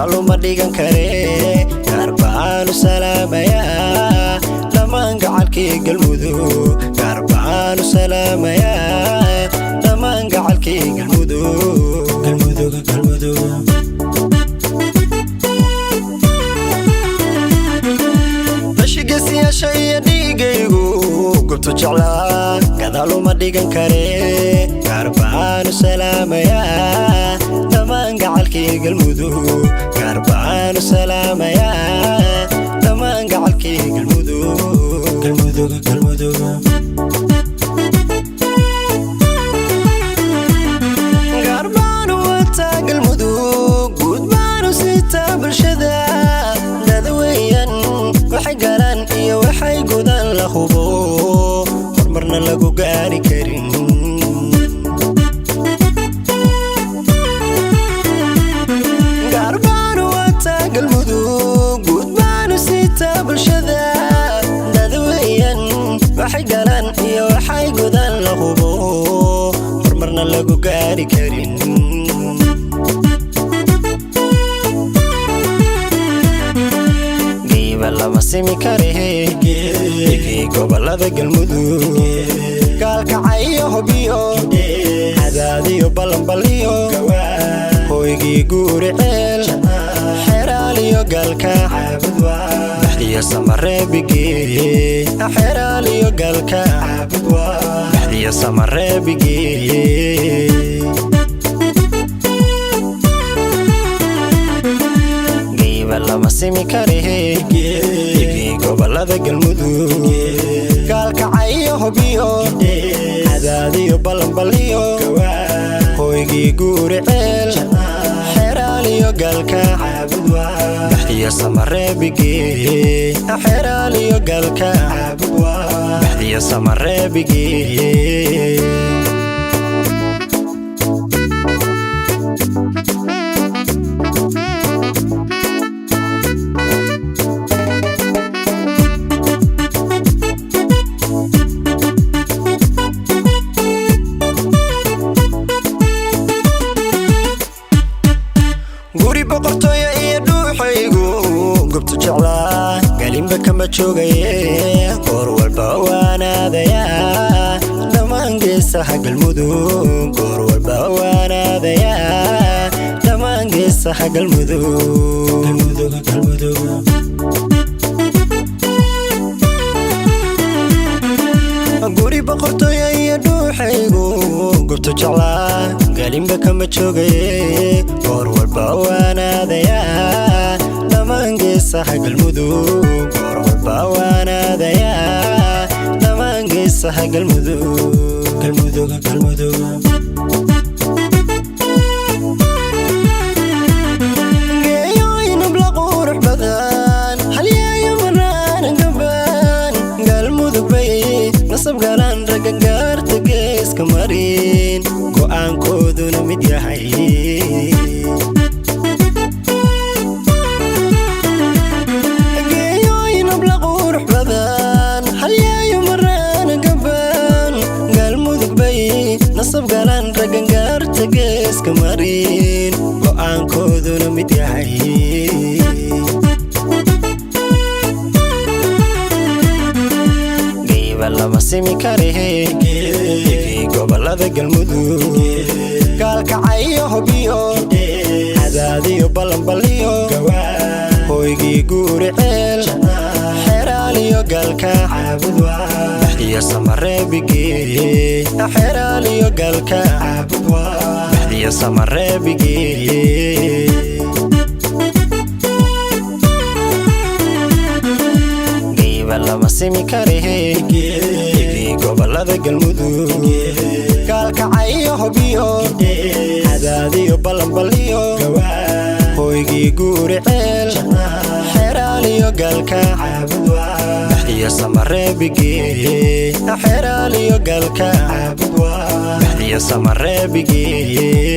gadaal uma dhigan kare garbaanu salaamaya dhamaan gacalkii galmudug garbaanu salaamaya dhamaan gacalkii galmudug dashigeesiyaasha iyo dhiigaygu gubtu jeclaa gadaal uma dhigan kare garbaanu salaamaya dhamaan gacalkii galmudug garbaanu salaamaya dhamaan gacalkii galmudug garbaanu wata galmudug gudbaanu sita bulshada dadweyan waxay garan iyo waxay gudan la hubo hormarna lagu gaari karin garbaanu wata galmudug gudbaanu sita bulshada dadweyan waxay garan iyo waxay gudan la hubo hormarna lagu gaari karin lama simi karehe ikii gobolada galmudug gaalkacyo hubiyo cadaadiyo balanbaliyo hoygii guuriceel xeraaliyo gaalkaac baxdiyo samareebigee xeraaliyo gaalkaac baxdiyo samareebigee lama simi karehe ikii gobolada galmudug gaalkacyo hubiyo cadaadiyo balanbaliyo hoygii guuriceel xeraaliyo gaalkaac baxdiyo samareebigee xeraaliyo gaalkaac baxdiyo samareebigee guri boqortooyo iyo dhuuxaygu gubtu jeclaa galinba kama joogaye goor walba waanaadaya dhamaan geesaha galmudug goor walba waanaadaya dhamaan geesaha galmudug guri boqortooyo iyo dhuuxaygu gubtu jeclaa galinba kama joogaye goor walba waanaadaya dhamaan geesaha galmudug goor walba waanaadaya dhamaan geesaha galmudug geeyooyin habla qurux badan halyeeyo maraan gabaan galmudug bay nasab galaan ragga gaarta geeska marin go'aankooduna mid yahay geeyooyin habla qurux badan halyeeyo maraan gabaan galmudug bay nasab galaan ragga gaarta geeska marin go'aankooduna mid yahay lama simi karehe ikii gobolada galmudug gaalkacyo hubiyo cadaadiyo balanbaliyo hoygii guuriceel xeraaliyo gaalkaac baxdiyo samareebigee xeraaliyo gaalkaac baxdiyo samareebigee lama simi karehe ikii gobolada galmudug gaalkacyo hubiyo cadaadiyo balanbaliyo hoygii guuriceel xeraaliyo gaalkaac baxdiyo samareebigee xeraaliyo gaalkaac baxdiyo samareebigee